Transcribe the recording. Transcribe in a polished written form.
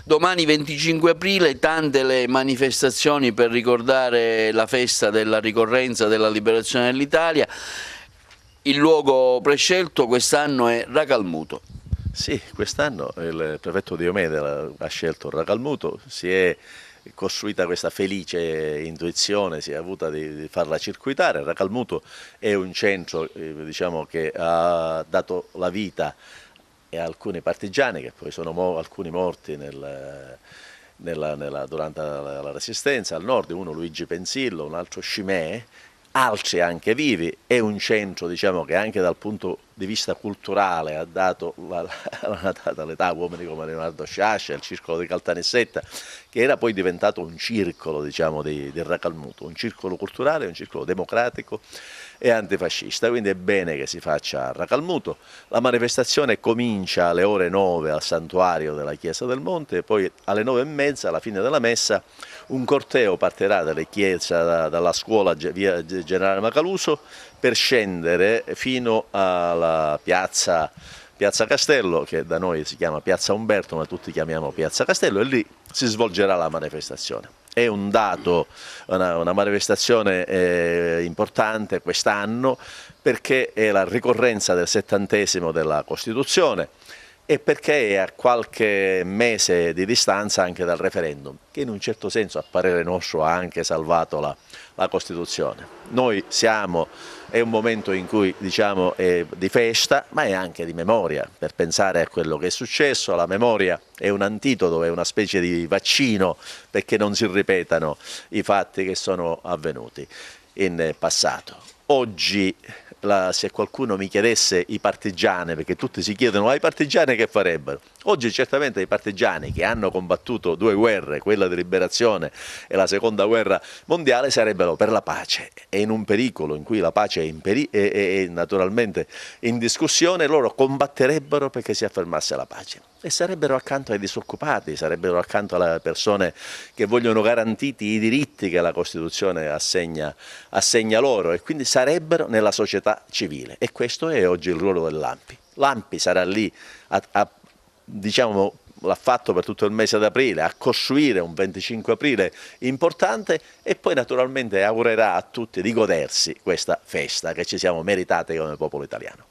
Domani 25 aprile, tante le manifestazioni per ricordare la festa della ricorrenza della liberazione dell'Italia. Il luogo prescelto quest'anno è Racalmuto. Sì, quest'anno il prefetto Diomede ha scelto Racalmuto, si è costruita questa felice intuizione, si è avuta di farla circuitare. Racalmuto è un centro diciamo, che ha dato la vita a alcuni partigiani, che poi sono alcuni morti durante la Resistenza, al nord uno Luigi Pensillo, un altro Scimè, altri anche vivi. È un centro diciamo, che anche dal punto di vista culturale ha dato l'età a uomini come Leonardo Sciascia, il circolo di Caltanissetta, che era poi diventato un circolo diciamo, di Racalmuto, un circolo culturale, un circolo democratico e antifascista, quindi è bene che si faccia a Racalmuto. La manifestazione comincia alle ore 9 al santuario della Chiesa del Monte e poi alle 9:30 alla fine della messa un corteo partirà dalle chiese, dalla scuola via Generale Macaluso per scendere fino alla piazza Castello, che da noi si chiama Piazza Umberto, ma tutti chiamiamo Piazza Castello, e lì si svolgerà la manifestazione. È un dato, una manifestazione importante quest'anno perché è la ricorrenza del 70° della Costituzione e perché è a qualche mese di distanza anche dal referendum, che in un certo senso a parere nostro ha anche salvato la Costituzione. È un momento in cui diciamo, è di festa, ma è anche di memoria, per pensare a quello che è successo. La memoria è un antidoto, è una specie di vaccino perché non si ripetano i fatti che sono avvenuti in passato. Oggi, se qualcuno mi chiedesse i partigiani, perché tutti si chiedono ai partigiani che farebbero, oggi certamente i partigiani che hanno combattuto due guerre, quella di liberazione e la seconda guerra mondiale, sarebbero per la pace, e in un pericolo in cui la pace è naturalmente in discussione, loro combatterebbero perché si affermasse la pace e sarebbero accanto ai disoccupati, sarebbero accanto alle persone che vogliono garantiti i diritti che la Costituzione assegna loro, e quindi sarebbero nella società civile, e questo è oggi il ruolo dell'ANPI. L'ANPI sarà lì diciamo, l'ha fatto per tutto il mese d'aprile, a costruire un 25 aprile importante, e poi naturalmente augurerà a tutti di godersi questa festa che ci siamo meritati come popolo italiano.